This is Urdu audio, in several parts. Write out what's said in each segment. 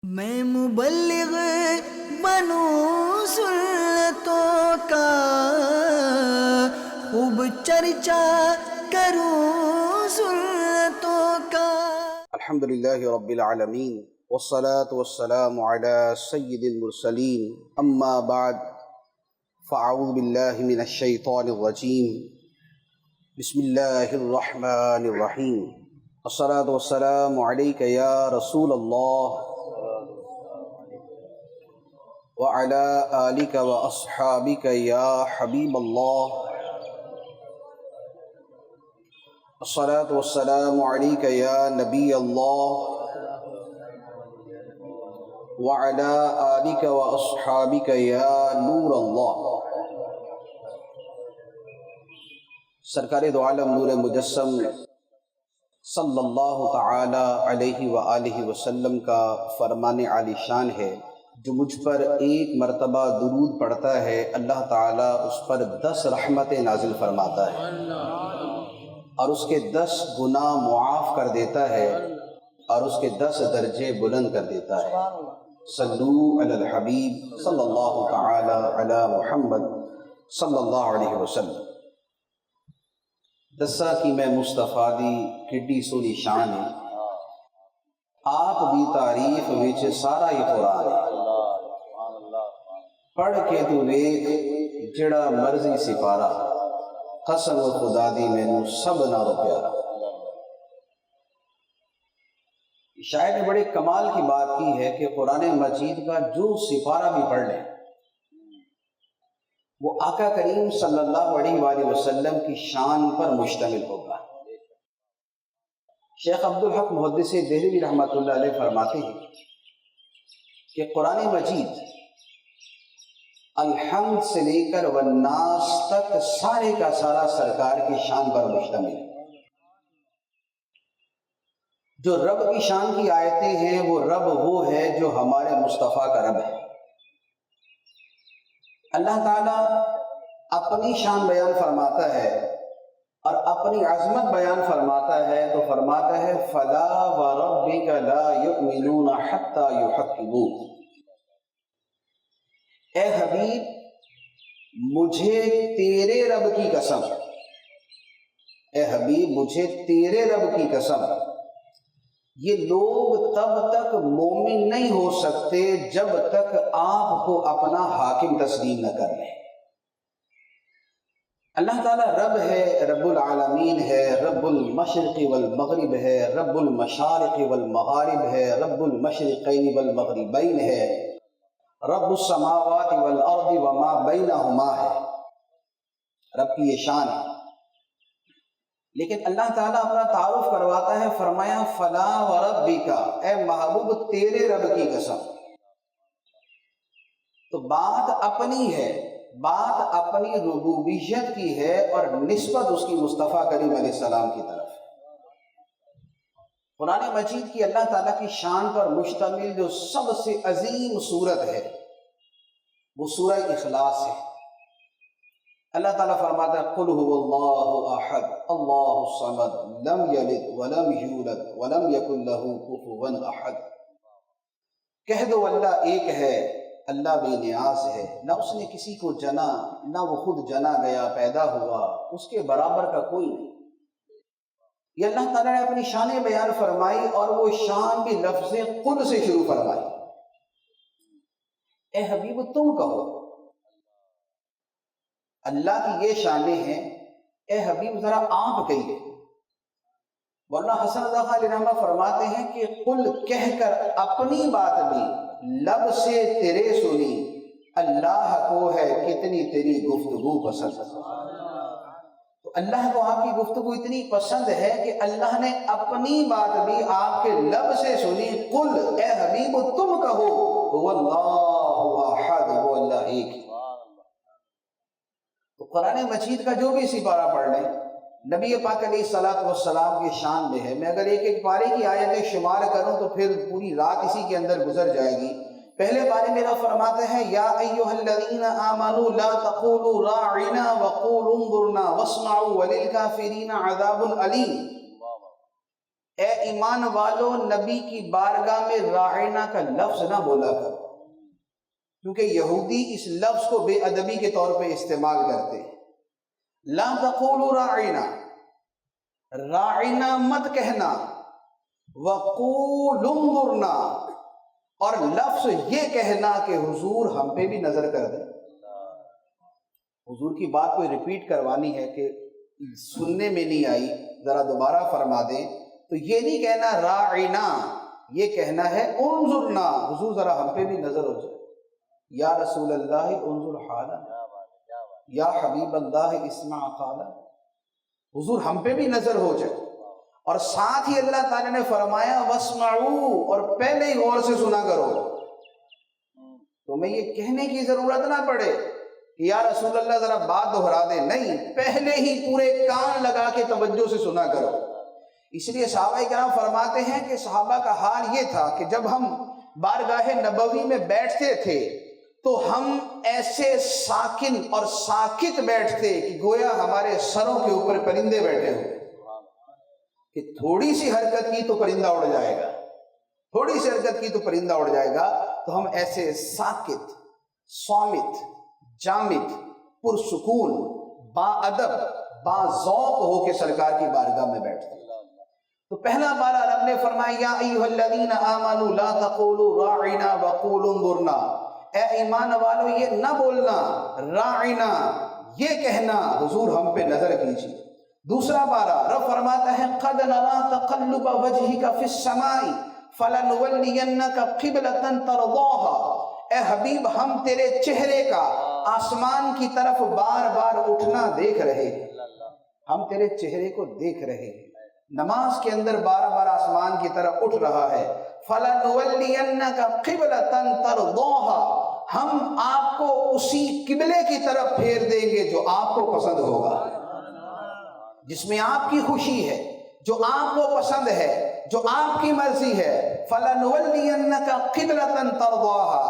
میں مبلغ بنوں سنتوں کا، خوب چرچا کروں سنتوں کا۔ الحمدللہ رب العالمین والصلاة والسلام على سید المرسلین، اما بعد فاعوذ باللہ من الشیطان الرجیم، بسم اللہ الرحمن الرحیم۔ الصلاة والسلام علیک یا رسول اللہ وعلى آلک واصحابک یا حبیب اللہ۔ الصلاة والسلام علیک یا نبی اللہ وعلى آلک واصحابک یا نور اللہ۔ سرکار دو عالم نور مجسم صلی اللہ تعالی علیہ وآلہ وسلم کا فرمان عالی شان ہے، جو مجھ پر ایک مرتبہ درود پڑھتا ہے اللہ تعالیٰ اس پر 10 رحمتیں نازل فرماتا ہے اور اس کے 10 گناہ معاف کر دیتا ہے اور اس کے 10 درجے بلند کر دیتا ہے۔ صلو علی الحبیب صلی اللہ تعالی علی محمد صلی اللہ علیہ وسلم۔ دسا کی میں مصطفیٰ دی کڈی سونی شان ہے، آپ دی تعریف وچ سارا ہی قرآن ہے۔ پڑھ کے تو ویکھ جڑا مرضی سپارہ، قسم خدا دی مینوں سب نالوں پیارا۔ شاعر نے بڑے کمال کی بات کی ہے کہ قرآن مجید کا جو سپارہ بھی پڑھ لیں وہ آقا کریم صلی اللہ علیہ وآلہ وسلم کی شان پر مشتمل ہوگا۔ شیخ عبدالحق محدث دہلوی رحمۃ اللہ علیہ فرماتے ہیں کہ قرآن مجید الحمد سے لے کر والناس تک سارے کا سارا سرکار کی شان پر مشتمل ہے۔ جو رب کی شان کی آیتیں ہیں وہ رب وہ ہے جو ہمارے مصطفیٰ کا رب ہے۔ اللہ تعالیٰ اپنی شان بیان فرماتا ہے اور اپنی عظمت بیان فرماتا ہے تو فرماتا ہے فَلَا وَرَبِّكَ لَا يُؤْمِنُونَ حَتَّى يُحَكِّمُوكَ۔ اے حبیب مجھے تیرے رب کی قسم، اے حبیب مجھے تیرے رب کی قسم، یہ لوگ تب تک مومن نہیں ہو سکتے جب تک آپ کو اپنا حاکم تسلیم نہ کر لیں۔ اللہ تعالیٰ رب ہے، رب العالمین ہے، رب المشرق والمغرب ہے، رب المشارق والمغارب ہے، رب المشرقین والمغربین ہے، رب السماوات والارض وما بینہما ہے۔ رب کی یہ شان ہے، لیکن اللہ تعالیٰ اپنا تعارف کرواتا ہے، فرمایا فلا وربک، اے محبوب تیرے رب کی قسم۔ تو بات اپنی ہے، بات اپنی ربوبیت کی ہے اور نسبت اس کی مصطفیٰ کریم علیہ السلام کی طرف ہے۔ قرآن مجید کی اللہ تعالیٰ کی شان پر مشتمل جو سب سے عظیم سورت ہے وہ سورہ اخلاص ہے۔ اللہ تعالیٰ فرماتا ہے قُلْ هُوَ اللَّهُ أَحَدٌ اللَّهُ الصَّمَدُ لَمْ يَلِدْ وَلَمْ يُولَدْ وَلَمْ يَكُنْ لَهُ كُفُوًا أَحَدٌ۔ کہہ دو اللہ ایک ہے، اللہ بے نیاز ہے، نہ اس نے کسی کو جنا نہ وہ خود جنا گیا پیدا ہوا، اس کے برابر کا کوئی نہیں۔ یہ اللہ تعالیٰ نے اپنی شان بیان فرمائی اور وہ شان بھی لفظ قل سے شروع فرمائی۔ اے حبیب تم کہو، اللہ کی یہ شانیں ہیں، اے حبیب ذرا آپ کہیے۔ ورنہ حسن رضا علیہ رحمہ فرماتے ہیں کہ قل کہہ کر اپنی بات بھی لب سے تیرے سنی، اللہ کو ہے کتنی تیری گفتگو پسند۔ تو اللہ کو آپ کی گفتگو اتنی پسند ہے کہ اللہ نے اپنی بات بھی آپ کے لب سے سنی۔ قل اے حبیب تم کہو واللہ احد، وہ اللہ ایک ہے۔ تو قرآن مجید کا جو بھی سپارہ پڑھ لیں نبی پاک علیہ الصلوۃ والسلام کی شان میں ہے۔ میں اگر ایک ایک پارے کی آیتیں شمار کروں تو پھر پوری رات اسی کے اندر گزر جائے گی۔ پہلے پارے میرا فرماتا ہے یا ایھا الذین آمنوا لا تقولوا راعنا وقولوا انظرنا واسمعوا وللکافرین عذاب علیم۔ اے ایمان والو نبی کی بارگاہ میں راعنا کا لفظ نہ بولا کرو، کیونکہ یہودی اس لفظ کو بے ادبی کے طور پہ استعمال کرتے ہیں۔ لا تقولوا راعنا، راعنا مت کہنا، وقولوا انظرنا، اور لفظ یہ کہنا کہ حضور ہم پہ بھی نظر کر دیں۔ حضور کی بات کوئی ریپیٹ کروانی ہے کہ سننے میں نہیں آئی، ذرا دوبارہ فرما دیں، تو یہ نہیں کہنا راعنا، یہ کہنا ہے انظرنا، حضور ذرا ہم پہ بھی نظر ہو جائے۔ یا رسول اللہ انظر حالا، یا حبیب اللہ اسمع قالا، حضور ہم پہ بھی نظر ہو جائے۔ اور ساتھ ہی اللہ تعالیٰ نے فرمایا واسمعوا، اور پہلے ہی غور سے سنا کرو، تمہیں یہ کہنے کی ضرورت نہ پڑے کہ یا رسول اللہ ذرا بات دہرا دیں، نہیں، پہلے ہی پورے کان لگا کے توجہ سے سنا کرو۔ اس لیے صحابہ کرام فرماتے ہیں کہ صحابہ کا حال یہ تھا کہ جب ہم بارگاہ نبوی میں بیٹھتے تھے تو ہم ایسے ساکن اور ساکت بیٹھتے کہ گویا ہمارے سروں کے اوپر پرندے بیٹھے ہوئے، کہ تھوڑی سی حرکت کی تو پرندہ اڑ جائے گا، تھوڑی سی حرکت کی تو پرندہ اڑ جائے گا۔ تو ہم ایسے ساکت، صامت، جامد، پرسکون، با ادب، با ذوق ہو کے سرکار کی بارگاہ میں بیٹھتے۔ تو پہلا پارا رب نے فرمایا یا ایھا الذین آمنوا لا تقولوا راعنا وقولوا انظرنا، اے ایمان والو یہ نہ بولنا راعنا، یہ کہنا حضور ہم پہ نظر کیجیے۔ دوسرا پارا رب فرماتا ہے قد نرى تقلب وجهك في السماء فلنولينك قبلة ترضاها، اے حبیب ہم تیرے چہرے کا آسمان کی طرف بار بار اٹھنا دیکھ رہے ہیں، ہم تیرے چہرے کو دیکھ رہے ہیں، نماز کے اندر بار بار آسمان کی طرف اٹھ رہا ہے۔ فَلَنُوَلِّيَنَّكَ قِبْلَةً تَرْضَاهَا، ہم آپ کو اسی قبلے کی طرف پھیر دیں گے جو آپ کو پسند ہوگا، جس میں آپ کی خوشی ہے، جو آپ کو پسند ہے، جو آپ کی مرضی ہے۔ فَلَنُوَلِّيَنَّكَ قِبْلَةً تَرْضَاهَا،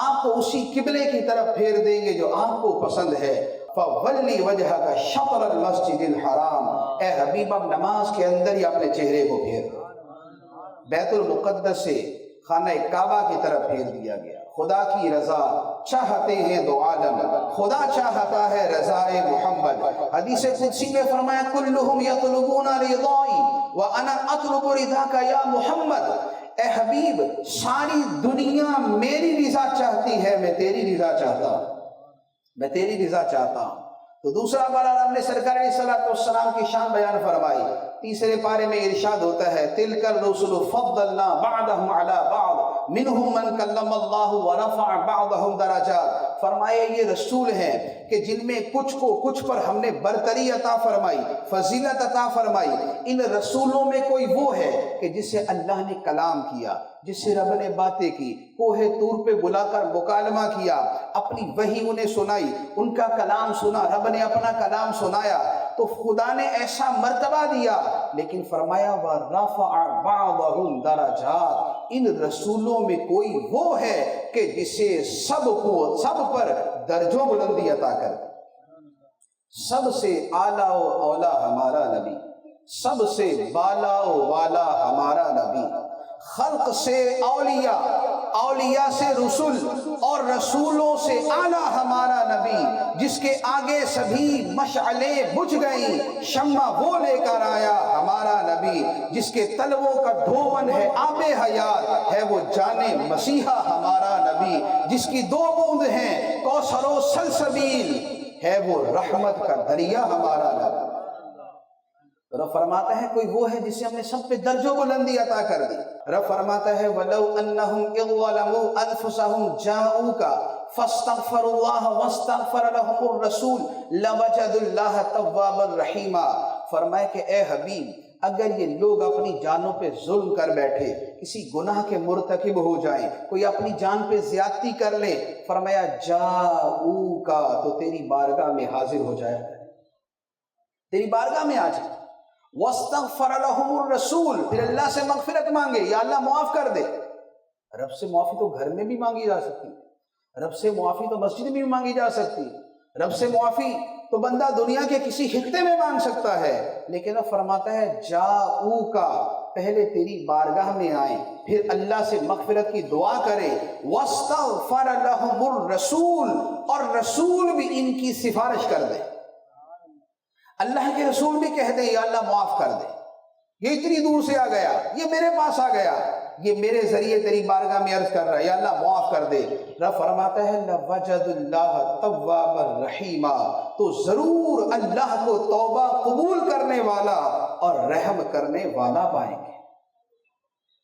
آپ کو اسی قبلے کی طرف پھیر دیں گے جو آپ کو پسند ہے۔ فَوَلِّ وَجْهَكَ شَطْرَ الْمَسْجِدِ الْحَرَامِ، اے حبیب اب نماز کے اندر ہی اپنے چہرے کو پھیر، بیت المقدس سے خانہ کعبہ کی طرف پھیر دیا گیا۔ خدا کی رضا چاہتے ہیں دو عالم، خدا چاہتا ہے رضا محمد۔ حدیث قدسی میں فرمایا کلہم یطلبون رضائی وانا اطلب رضاک یا محمد، اے حبیب ساری دنیا میری رضا چاہتی ہے، میں تیری رضا چاہتا ہوں، میں تیری رضا چاہتا ہوں۔ تو دوسرا پارہ رب نے سرکار علیہ الصلوۃ والسلام کی شان بیان فرمائی۔ تیسرے پارے میں ارشاد ہوتا ہے تلک الرسل فضلنا بعضهم علی بعض منهم من کلم اللہ ورفع بعضهم درجات، فرمایا یہ رسول ہیں کہ جن میں کچھ کو کچھ پر ہم نے برتری عطا فرمائی، فضیلت عطا فرمائی۔ ان رسولوں میں کوئی وہ ہے کہ جس سے اللہ نے کلام کیا، جس سے رب نے باتیں کی، کوہ طور پہ بلا کر مکالمہ کیا، اپنی وحی انہیں سنائی، ان کا کلام سنا، رب نے اپنا کلام سنایا، تو خدا نے ایسا مرتبہ دیا۔ لیکن فرمایا وَرَفَعَ بَعْضَهُمْ دَرَجَاتٍ، ان رسولوں میں کوئی وہ ہے کہ جسے سب پر درجوں بلندی عطا کر۔ سب سے اعلیٰ و اولا ہمارا نبی، سب سے بالا و والا ہمارا نبی، خلق سے اولیاء، اولیاء سے رسول، اور رسولوں سے اعلیٰ ہمارا نبی، جس کے آگے سبھی مشعلیں بجھ گئیں، شمع وہ لے کر آیا ہمارا نبی، جس کے تلووں کا دھون ہے آب حیات، ہے وہ جان مسیحا ہمارا نبی، جس کی دو بوند ہیں کوثر و سلسبیل، ہے وہ رحمت کا دریا ہمارا نبی۔ رب فرماتا ہے کوئی وہ ہے جس سے ہم نے سب پہ درج و بلندی عطا کر دی۔ رب فرماتا ہے وَلَوْ أَنَّهُمْ إِذْ ظَلَمُوا أَنفُسَهُمْ جَاءُوكَ فَاسْتَغْفَرُوا اللَّهَ وَاسْتَغْفَرَ لَهُمُ الرَّسُولُ لَوَجَدُوا اللَّهَ تَوَّابًا رَحِيمًا، فرمایا کہ اے حبیب اگر یہ لوگ اپنی جانوں پہ ظلم کر بیٹھے، کسی گناہ کے مرتکب ہو جائیں، کوئی اپنی جان پہ زیادتی کر لے، فرمایا جاؤکا، تو تیری بارگاہ میں حاضر ہو جائے، تیری بارگاہ میں آ جائے۔ وَاسْتَغْفَرَ لَهُمُ الرَّسُولُ، پھر اللہ سے مغفرت مانگے، یا اللہ معاف کر دے۔ رب سے معافی تو گھر میں بھی مانگی جا سکتی، رب سے معافی تو مسجد میں بھی مانگی جا سکتی، رب سے معافی تو بندہ دنیا کے کسی خطے میں مانگ سکتا ہے، لیکن اب فرماتا ہے جاؤکا، پہلے تیری بارگاہ میں آئیں، پھر اللہ سے مغفرت کی دعا کرے، وَاسْتَغْفَرَ لَهُمُ الرَّسُولُ، اور رسول بھی ان کی سفارش کر دے، اللہ کے رسول بھی کہہ دے یا اللہ معاف کر دے، یہ اتنی دور سے آ گیا، یہ میرے پاس آ گیا، یہ میرے ذریعے تیری بارگاہ میں عرض کر رہا ہے، یا اللہ معاف کر دے۔ رب فرماتا ہے لَوَجَدُ اللَّهَ تَوَّابًا رَحِيمًا، تو ضرور اللہ کو توبہ قبول کرنے والا اور رحم کرنے والا پائیں گے،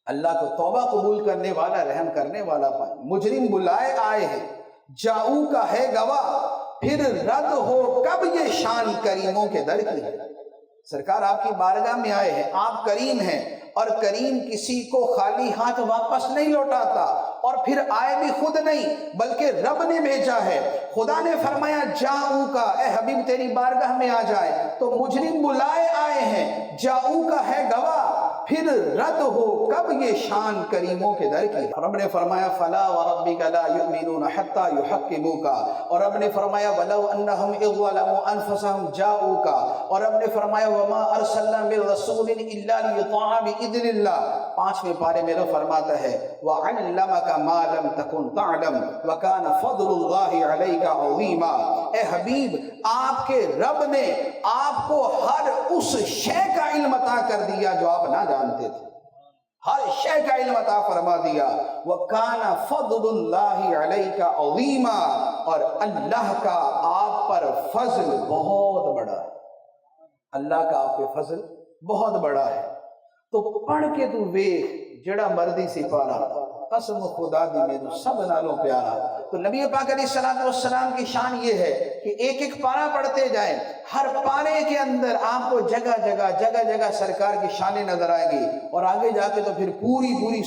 اللہ کو توبہ قبول کرنے والا، رحم کرنے والا پائیں گے۔ مجرم بلائے آئے ہیں، جاؤ کا ہے گواہ، پھر رد ہو کب یہ شان کریموں کے در کی ہے۔ سرکار آپ کی بارگاہ میں آئے ہیں، آپ کریم ہیں، اور کریم کسی کو خالی ہاتھ واپس نہیں لوٹاتا، اور پھر آئے بھی خود نہیں بلکہ رب نے بھیجا ہے۔ خدا نے فرمایا جاؤ کا، اے حبیب تیری بارگاہ میں آ جائے، تو مجرم بلائے آئے ہیں، جاؤ کا ہے گواہ، پھر رد ہو کب یہ شان کریموں کے در کی۔ رب نے فرمایا فلا وربک لا یؤمنون حتی یحکموک، اور رب نے فرمایا ولو انہم اذ ظلموا انفسہم جاؤک، اور رب نے فرمایا وما ارسلنا من رسول الا لیطاع باذن اللہ۔ 5ویں پارے میں رب فرماتا ہے وعلمک ما لم تکن تعلم وکان فضل اللہ علیک عظیما۔ اے حبیب آپ کے رب نے آپ کو ہر اس شے کا علم عطا کر دیا جو آپ نہ جانتے تھے، ہر شے کا علم عطا فرما دیا۔ وَكَانَ فَضْلُ اللَّهِ عَلَيْكَ عَظِيمًا، اور اللہ کا آپ پر فضل بہت بڑا ہے، اللہ کا آپ پہ فضل بہت بڑا ہے۔ تو پڑھ کے تو ویکھ جڑا مردی سپارہ، قسم خدا دی میں سب نالوں پیارا۔ تو نبی پاک علیہ السلام کی شان یہ ہے کہ ایک ایک پارہ پڑھتے جائیں، ہر پارے کے اندر آپ کو جگہ جگہ سرکار کی شانیں نظر آئیں گی، اور آگے جا کے تو پھر پوری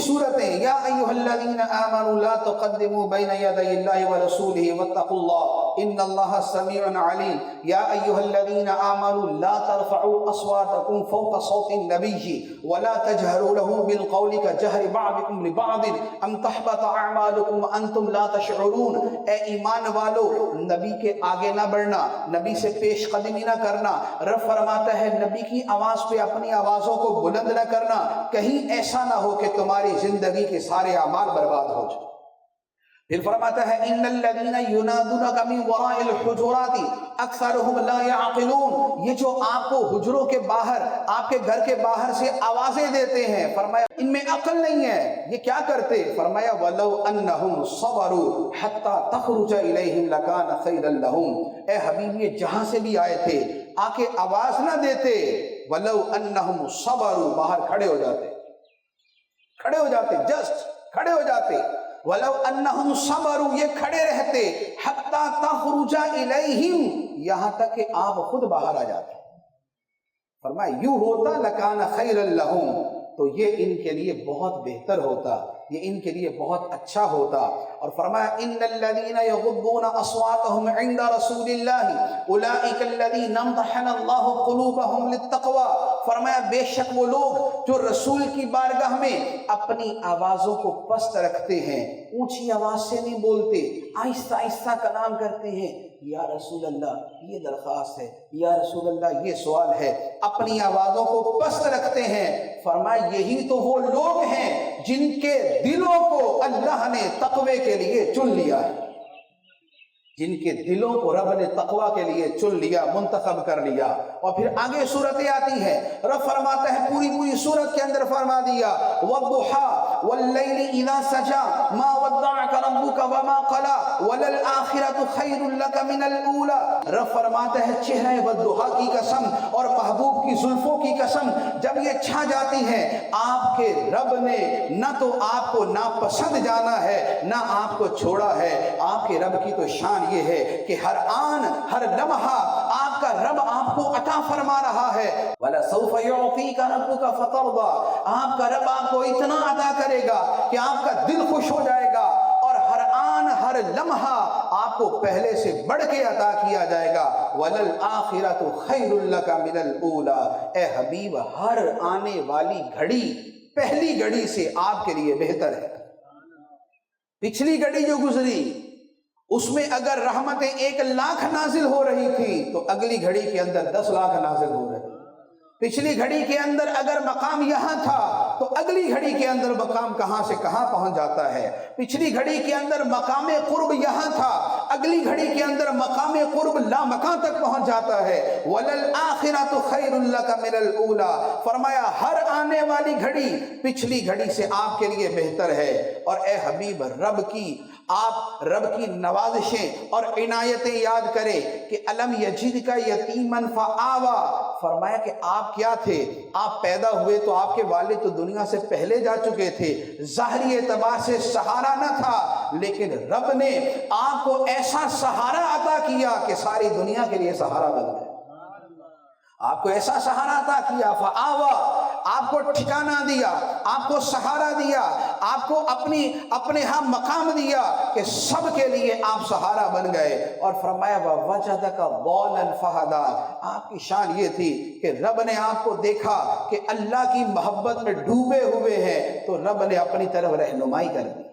صورتیں یا ایھا الذین آمنوا لا تقدموا بین یدی اللہ ورسولہ واتقوا اللہ ان اللہ سمیع علیم، یا ایھا الذین آمنوا لا ترفعوا اصواتکم فوق صوت النبی ولا تجہروا له بالقول کجہر بعضکم لبعض ان تحبط اعمالکم وانتم لا تشعرون۔ اے ایمان والو، نبی کے آگے نہ بڑھنا، نبی سے پیش قدمی نہ کرنا۔ رب فرماتا ہے نبی کی آواز پہ اپنی آوازوں کو بلند نہ کرنا، کہیں ایسا نہ ہو کہ تمہاری زندگی کے سارے اعمال برباد ہو جائیں۔ پھر فرماتا ہے ان الذین ینادونک من وراء الحجرات اکثرهم لا يعقلون، یہ جو آپ کو حجروں کے باہر، آپ کے گھر کے باہر سے آوازیں دیتے ہیں، فرمایا ان میں عقل نہیں ہے، یہ کیا کرتے؟ فرمایا ولو انہم صبروا حتی تخرج الیہم لکان خیرا لہم۔ اے حبیب یہ جہاں سے بھی آئے تھے آ کے آواز نہ دیتے، ولو انہم صبروا، باہر کھڑے ہو جاتے، جسٹ کھڑے ہو جاتے، وَلَوْ أَنَّهُمْ صَبَرُوا، یہ کھڑے رہتے، حَتَّى تَخْرُجَ إِلَيْهِمْ، یہاں تک کہ آپ خود باہر آ جاتے۔ فرمایا یوں ہوتا لَكَانَ خَيْرًا لَهُمْ، تو یہ ان کے لیے بہت بہتر ہوتا، یہ ان کے لیے بہت اچھا ہوتا۔ اور فرمایا ان الذین یغضون اصواتهم عند رسول اللہ اولئک الذین امتحن اللہ قلوبهم للتقوی، فرمایا بے شک وہ لوگ جو رسول کی بارگاہ میں اپنی آوازوں کو پست رکھتے ہیں، اونچی آواز سے نہیں بولتے، آہستہ آہستہ کلام کرتے ہیں، یا رسول اللہ یہ درخواست ہے، یا رسول اللہ یہ سوال ہے، اپنی آوازوں کو پست رکھتے ہیں۔ فرمایا یہی تو وہ لوگ ہیں جن کے دلوں کو اللہ نے تقوی کے لیے چن لیا ہے، جن کے دلوں کو رب نے تقوی کے لیے چن لیا، منتخب کر لیا۔ اور پھر آگے صورتیں آتی ہیں، رب فرماتا ہے پوری صورت کے اندر فرما دیا وَالضُّحَىٰ وَاللَّيْلِ إِذَا سَجَىٰ مَا وَدَّعَكَ رَبُّكَ وَمَا قَلَىٰ وَلَلْآخِرَةُ خَيْرٌ لَكَ مِنَ الْأُولَىٰ۔ رب فرماتا ہے چہرہ وَالضُّحَىٰ کی قسم اور محبوب کی زلفوں کی قسم، جب یہ چھا جاتی ہیں آپ کے رب نے نہ تو آپ کو ناپسند جانا ہے نہ آپ کو چھوڑا ہے۔ آپ کے رب کی تو شان یہ ہے کہ ہر آن ہر لمحہ آپ کا رب آپ کو عطا فرما رہا ہے۔ وَلَسَوْفَ يُعْطِيكَ رَبُّكَ فَتَرْضَىٰ، آپ کا رب آپ کو اتنا عطا کرے گا کہ آپ کا دل خوش ہو جائے گا، اور ہر آن ہر لمحہ آپ کو پہلے سے بڑھ کے عطا کیا جائے گا۔ وَلَلْآخِرَةُ خَيْرٌ لَكَ مِنَ الْأُولَىٰ، اے حبیب ہر آنے والی گھڑی پہلی گھڑی سے آپ کے لیے بہتر ہے۔ پچھلی گھڑی جو گزری اس میں اگر رحمتیں 1 لاکھ نازل ہو رہی تھی تو اگلی گھڑی کے اندر 10 لاکھ نازل ہو رہی، پچھلی گھڑی کے اندر اگر مقام یہاں تھا تو اگلی گھڑی کے اندر مقام کہاں سے کہاں پہنچ جاتا ہے. پچھلی گھڑی کے اندر مقام قرب یہاں تھا، اگلی گھڑی کے اندر مقام قرب لامکان تک پہنچ جاتا ہے. وَلَلْآخِرَةُ خَيْرٌ لَكَ مِنَ الْأُولَى، فرمایا ہر آنے والی گھڑی پچھلی گھڑی سے آپ کے لیے بہتر ہے. اور اے حبیب، آپ رب کی نوازشیں اور عنایتیں یاد کریں کہ الم یجدک یتیما فآوی، فرمایا کہ آپ کیا تھے، آپ پیدا ہوئے تو آپ کے والد تو دنیا سے پہلے جا چکے تھے، ظاہری اعتبار سے سہارا نہ تھا، لیکن رب نے آپ کو ایسا سہارا عطا کیا کہ ساری دنیا کے لیے سہارا بن گئے. آپ کو ایسا سہارا عطا کیا، فآوی، آپ کو ٹھکانہ دیا، آپ کو سہارا دیا، آپ کو اپنے ہاں مقام دیا کہ سب کے لیے آپ سہارا بن گئے. اور فرمایا وَوَجَدَكَ ضَالًّا فَهَدَىٰ، آپ کی شان یہ تھی کہ رب نے آپ کو دیکھا کہ اللہ کی محبت میں ڈوبے ہوئے ہیں تو رب نے اپنی طرف رہنمائی کر دی.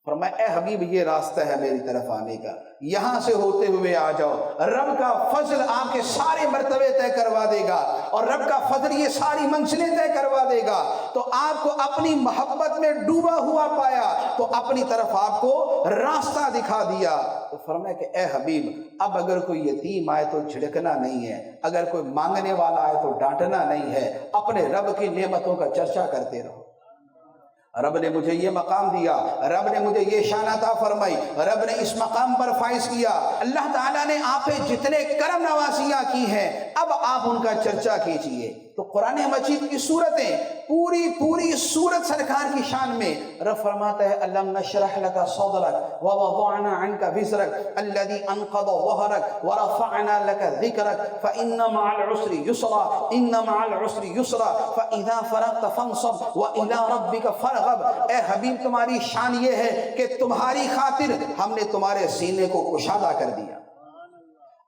فرمایا اے حبیب یہ راستہ ہے میری طرف آنے کا، یہاں سے ہوتے ہوئے آ جاؤ. رب کا فضل آپ کے سارے مرتبے طے کروا دے گا، اور رب کا فضل یہ ساری منزلیں طے کروا دے گا. تو آپ کو اپنی محبت میں ڈوبا ہوا پایا تو اپنی طرف آپ کو راستہ دکھا دیا. تو فرمایا کہ اے حبیب اب اگر کوئی یتیم آئے تو جھڑکنا نہیں ہے، اگر کوئی مانگنے والا آئے تو ڈانٹنا نہیں ہے، اپنے رب کی نعمتوں کا چرچا کرتے رہو. رب نے مجھے یہ مقام دیا، رب نے مجھے یہ شان عطا فرمائی، رب نے اس مقام پر فائز کیا. اللہ تعالیٰ نے آپ پہ جتنے کرم نوازیاں کی ہیں اب آپ ان کا چرچا کیجئے. تو قرآن مجید کی صورتیں پوری صورت سرکار کی شان میں رب فرماتا ہے الم نشرح لک صدرک ووضعنا عنک وزرک الذی انقض ظہرک ورفعنا لک ذکرک فإن مع العسر یسرا ان مع العسر یسرا فإذا فرغت فانصب وإلى ربک فارغب. اے حبیب تمہاری شان یہ ہے کہ تمہاری خاطر ہم نے تمہارے سینے کو کشادہ کر دیا،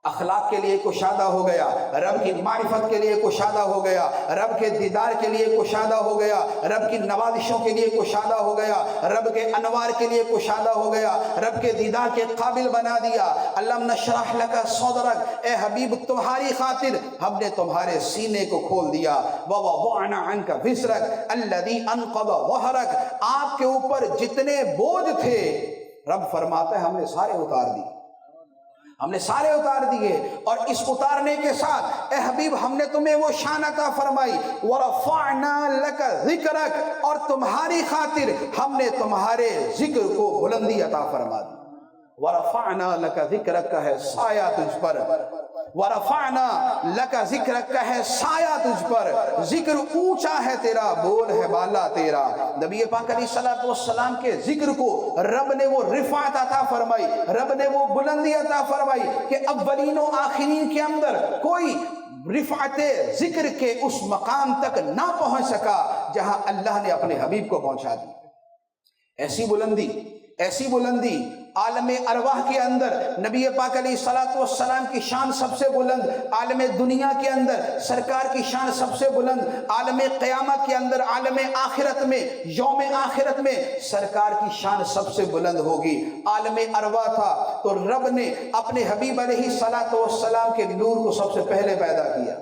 اخلاق کے لیے کشادہ ہو گیا، رب کی معرفت کے لیے کشادہ ہو گیا، رب کے دیدار کے لیے کشادہ ہو گیا، رب کی نوازشوں کے لیے کشادہ ہو گیا، رب کے انوار کے لیے کشادہ ہو گیا، رب کے دیدار کے قابل بنا دیا. الم نشرح لک صدرک، اے حبیب تمہاری خاطر ہم نے تمہارے سینے کو کھول دیا. ووضعنا عنک وزرک الذی انقض ظہرک، آپ کے اوپر جتنے بوجھ تھے رب فرماتا ہے ہم نے سارے اتار دیے، ہم نے سارے اتار دیے. اور اس اتارنے کے ساتھ اے حبیب ہم نے تمہیں وہ شان عطا فرمائی ورفعنا لک ذکرک، اور تمہاری خاطر ہم نے تمہارے ذکر کو بلندی عطا فرما دی. ورفعنا لک ذکرک کا ہے سایہ تجھ پر، ورفعنا لک ذکرک کا ہے سایہ تجھ پر، ذکر اونچا ہے تیرا، بول ہے بالا تیرا. نبی پاک علیہ الصلوۃ والسلام کے ذکر کو رب نے وہ رفعت عطا فرمائی، رب نے وہ بلندی عطا فرمائی کہ اولین و آخرین کے اندر کوئی رفعت ذکر کے اس مقام تک نہ پہنچ سکا جہاں اللہ نے اپنے حبیب کو پہنچا دی. ایسی بلندی عالم ارواح کے اندر نبی پاک علیہ الصلوۃ والسلام کی شان سب سے بلند، عالم دنیا کے اندر سرکار کی شان سب سے بلند، عالم قیامت کے اندر، عالم آخرت میں، یوم آخرت میں سرکار کی شان سب سے بلند ہوگی. عالم ارواح تھا تو رب نے اپنے حبیب علیہ الصلوۃ والسلام کے نور کو سب سے پہلے پیدا کیا.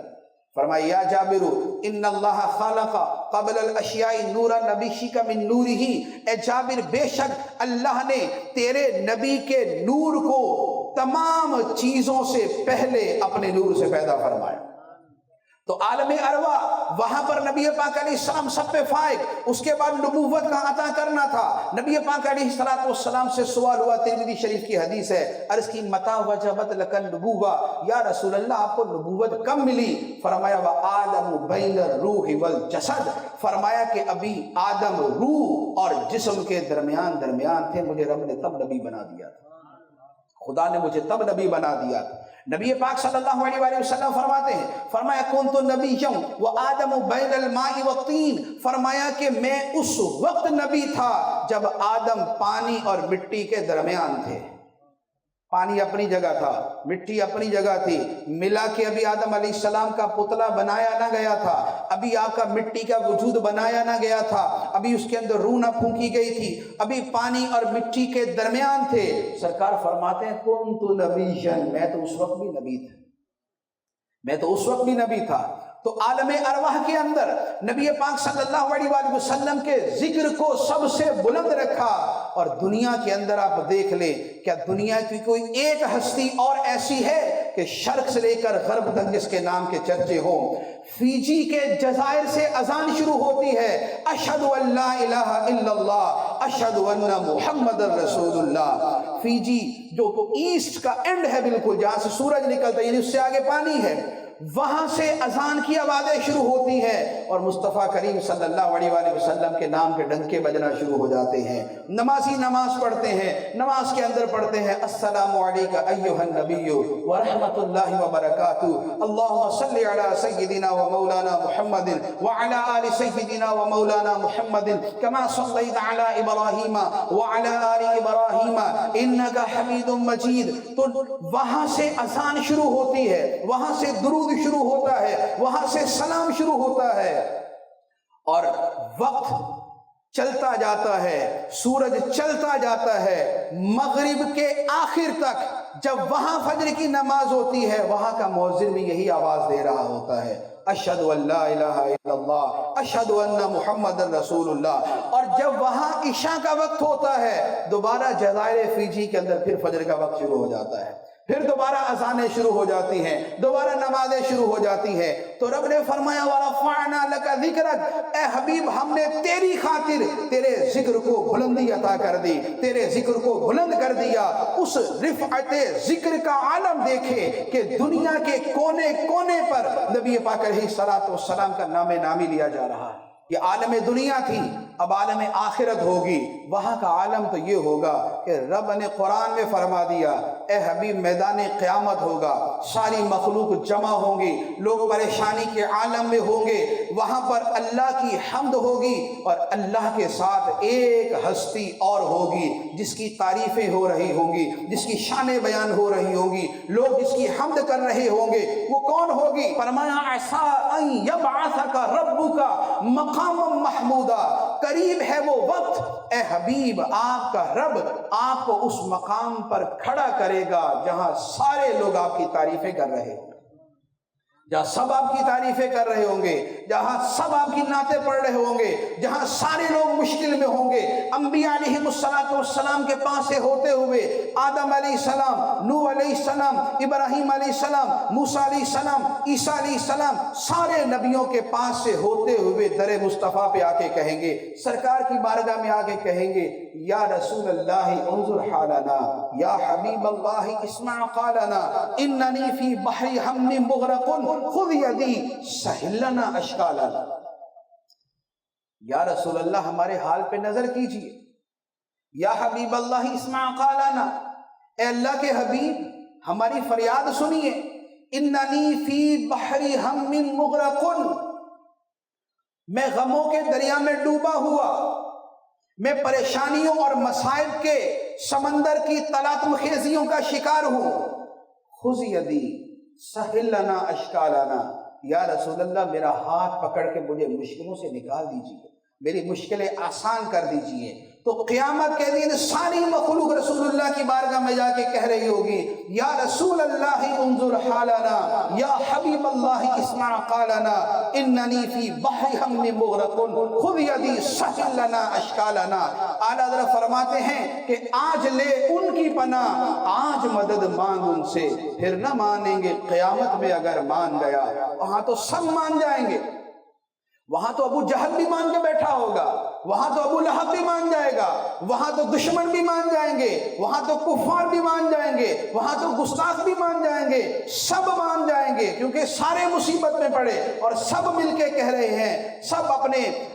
فرمایا یا جابر ان اللہ خلق قبل الاشیاء نورا نبیشک من نورہ، اے جابر بے شک اللہ نے تیرے نبی کے نور کو تمام چیزوں سے پہلے اپنے نور سے پیدا فرمایا. تو عالم ارواح وہاں پر نبی پاک علیہ السلام سب پہ فائق، اس کے بعد نبوت کا عطا کرنا تھا. نبی پاک علیہ السلام سے سوال ہوا، ترمذی شریف کی حدیث ہے، عرض کی متى وجبت لک النبوہ، یا رسول اللہ آپ کو نبوت کب ملی؟ فرمایا وآدم بین الروح والجسد، فرمایا کہ ابھی آدم روح اور جسم کے درمیان تھے، مجھے رب نے تب نبی بنا دیا تھا، خدا نے مجھے تب نبی بنا دیا تھا. نبی پاک صلی اللہ علیہ وآلہ وسلم فرماتے ہیں، فرمایا کنت نبیًا وآدم بین الماء والطین، فرمایا کہ میں اس وقت نبی تھا جب آدم پانی اور مٹی کے درمیان تھے. پانی اپنی جگہ تھا، مٹی اپنی جگہ تھی، ملا کے ابھی آدم علیہ السلام کا پتلا بنایا نہ گیا تھا، ابھی آپ کا مٹی کا وجود بنایا نہ گیا تھا، ابھی اس کے اندر روح نہ پھونکی گئی تھی، ابھی پانی اور مٹی کے درمیان تھے. سرکار فرماتے ہیں کنت نبیًا، میں تو اس وقت بھی نبی تھا. تو عالم ارواح کے اندر نبی پاک صلی اللہ علیہ وآلہ وسلم کے ذکر کو سب سے بلند رکھا. اور دنیا کے اندر آپ دیکھ لیں، کیا دنیا کی کوئی ایک ہستی اور ایسی ہے کہ شرق سے لے کر غرب تک جس کے نام کے چرچے ہوں؟ فیجی کے جزائر سے اذان شروع ہوتی ہے، اشہد ان لا الہ الا اللہ اشہد ان محمد رسول اللہ. فیجی جو ایسٹ کا اینڈ ہے، بالکل جہاں سے سورج نکلتا ہے، یعنی اس سے آگے پانی ہے، وہاں سے اذان کی آوازیں شروع ہوتی ہیں اور مصطفیٰ کریم صلی اللہ علیہ وآلہ وسلم کے نام کے ڈنکے بجنا شروع ہو جاتے ہیں. نمازی نماز پڑھتے ہیں، نماز کے اندر پڑھتے ہیں السلام علیکہ ایھا النبی ورحمۃ اللہ وبرکاتہ، اللہم صلی علی سیدنا و مولانا محمد وعلی آل سیدنا و مولانا محمد کما صلیت علی ابراہیم وعلی آل ابراہیم انک حمید مجید. تو وہاں سے اذان شروع ہوتی ہے، وہاں سے درود شروع ہوتا ہے، وہاں سے سلام شروع ہوتا ہے، اور وقت چلتا جاتا ہے، سورج چلتا جاتا ہے مغرب کے آخر تک. جب وہاں فجر کی نماز ہوتی ہے، وہاں کا مؤذن بھی یہی آواز دے رہا ہوتا ہے، اشہد ان لا الہ الا اللہ اشہد ان محمد رسول اللہ. اور جب وہاں عشاء کا وقت ہوتا ہے، دوبارہ جزائر فیجی کے اندر پھر فجر کا وقت شروع ہو جاتا ہے، پھر دوبارہ اذانیں شروع ہو جاتی ہیں، دوبارہ نمازیں شروع ہو جاتی ہیں. تو رب نے فرمایا وَرَفَعْنَا لَكَ ذِكْرَكَ، اے حبیب ہم نے تیری خاطر تیرے ذکر کو بلندی عطا کر دی، تیرے ذکر کو بلند کر دیا. اس رفعت ذکر کا عالم دیکھے کہ دنیا کے کونے کونے پر نبی پاک علیہ الصلوۃ والسلام کا نام نامی لیا جا رہا ہے. یہ عالم دنیا تھی، اب عالم آخرت ہوگی. وہاں کا عالم تو یہ ہوگا کہ رب نے قرآن میں فرما دیا، اے حبیب میدان قیامت ہوگا، ساری مخلوق جمع ہوں گی، لوگ پریشانی کے عالم میں ہوں گے، وہاں پر اللہ کی حمد ہوگی اور اللہ کے ساتھ ایک ہستی اور ہوگی جس کی تعریفیں ہو رہی ہوں گی، جس کی شانیں بیان ہو رہی ہوں گی، لوگ جس کی حمد کر رہے ہوں گے. وہ کون ہوگی؟ فرمایا عسیٰ ان یبعثک ربک مقاما محمودا، قریب ہے وہ وقت اے حبیب آپ کا رب آپ کو اس مقام پر کھڑا کرے گا جہاں سارے لوگ آپ کی تعریفیں کر رہے ہوں گے، جہاں سب آپ کی تعریفیں کر رہے ہوں گے، جہاں سب آپ کی نعتیں پڑھ رہے ہوں گے، جہاں سارے لوگ مشکل میں ہوں گے. انبیاء علیہ السلام کے پاس سے ہوتے ہوئے آدم علیہ السلام، نوح علیہ السلام، ابراہیم علیہ السلام، موسیٰ علیہ السلام، عیسیٰ علیہ السلام، سارے نبیوں کے پاس سے ہوتے ہوئے در مصطفیٰ پہ آ کے کہیں گے، سرکار کی بارگاہ میں آ کے کہیں گے یا رسول اللہ انظر حالنا، یا حبیب اللہ اسمع قالنا، اننی فی بحر ہم مغرق خذ یدی سہل لنا اشکالنا. یا رسول اللہ ہمارے حال پہ نظر کیجئے، یا حبیب اللہ اسمع قالنا، اے اللہ کے حبیب ہماری فریاد سنیے. اننی فی بحر ہم مغرق، میں غموں کے دریا میں ڈوبا ہوا، میں پریشانیوں اور مصائب کے سمندر کی تلاطم خیزیوں کا شکار ہوں. خذ یدی سہل لنا اشکالنا، یا رسول اللہ میرا ہاتھ پکڑ کے مجھے مشکلوں سے نکال دیجیے، میری مشکلیں آسان کر دیجیے. تو قیامت کے دن ساری مخلوق رسول اللہ کی بارگاہ میں جا کے کہہ رہی ہوگی یا رسول اللہ انظر حالنا، یا حبیب اللہ اسمع قالنا، اننی فی بحر ہم مغرق خذ یدی سہل لنا اشکالنا. اعلیٰ حضرت فرماتے ہیں کہ آج لے ان کی پناہ، آج مدد مانگ ان سے، پھر نہ مانیں گے قیامت میں اگر مان گیا. وہاں تو سب مان جائیں گے، وہاں تو ابو جہل بھی مان کے بیٹھا ہوگا، وہاں تو ابو لہب بھی مان جائے گا، وہاں تو دشمن بھی مان جائیں گے، وہاں تو کفار بھی مان جائیں گے، وہاں تو گستاخ بھی مان جائیں گے، سب مان جائیں گے، کیونکہ سارے مصیبت میں پڑے اور سب مل کے کہہ رہے ہیں، سب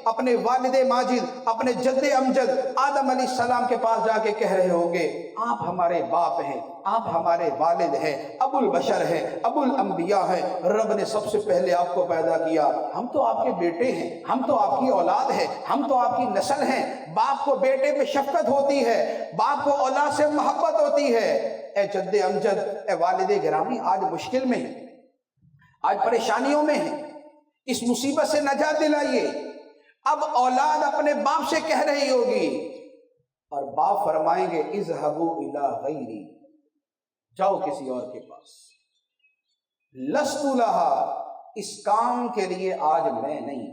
اپنے والد ماجد، اپنے جد امجد آدم علیہ السلام کے پاس جا کے کہہ رہے ہوں گے آپ ہمارے باپ ہیں، آپ ہمارے والد ہیں، ابو البشر ہیں، ابو الانبیاء ہیں، رب نے سب سے پہلے آپ کو پیدا کیا، ہم تو آپ کے بیٹے ہیں، ہم تو آپ کی اولاد ہیں، ہم تو آپ کی نسل ہیں. باپ کو بیٹے پہ شفقت ہوتی ہے، باپ کو اولاد سے محبت ہوتی ہے. اے جد امجد، اے والد گرامی آج مشکل میں ہیں، آج پریشانیوں میں ہیں، اس مصیبت سے نجات دلائیے. اب اولاد اپنے باپ سے کہہ رہی ہوگی اور باپ فرمائیں گے اذهبوا الی غیری، جاؤ کسی اور کے پاس. لست لہا اس کام کے لیے آج میں نہیں،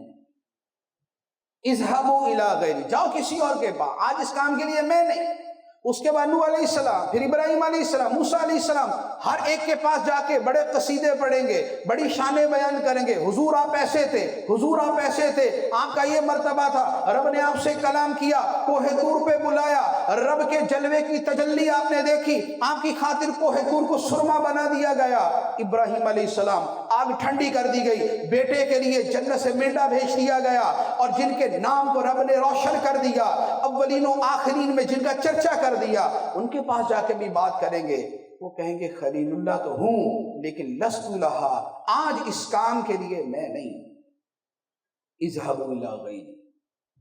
اذهبوا الی غیری، جاؤ کسی اور کے پاس، آج اس کام کے لیے میں نہیں۔ اس کے بعد نوح علیہ السلام، پھر ابراہیم علیہ السلام، موسیٰ علیہ السلام، ہر ایک کے پاس جا کے بڑے قصیدے پڑھیں گے، بڑی شانیں بیان کریں گے، حضور آپ ایسے تھے، حضور آپ ایسے تھے، آپ کا یہ مرتبہ تھا، رب نے آپ سے کلام کیا، کوہ طور پہ بلایا، رب کے جلوے کی تجلی آپ نے دیکھی، آپ کی خاطر کوہ طور کو سرما بنا دیا گیا۔ ابراہیم علیہ السلام، آگ ٹھنڈی کر دی گئی، بیٹے کے لیے جنت سے مینڈا بھیج دیا گیا، اور جن کے نام کو رب نے روشن کر دیا، اولین و آخرین میں جن کا چرچا کر دیا، ان کے پاس جا کے بھی بات کریں گے، وہ کہیں گے خلیل اللہ تو ہوں لیکن لست لہا، آج اس کام کے لیے میں نہیں۔ اذهبوا الی غیری،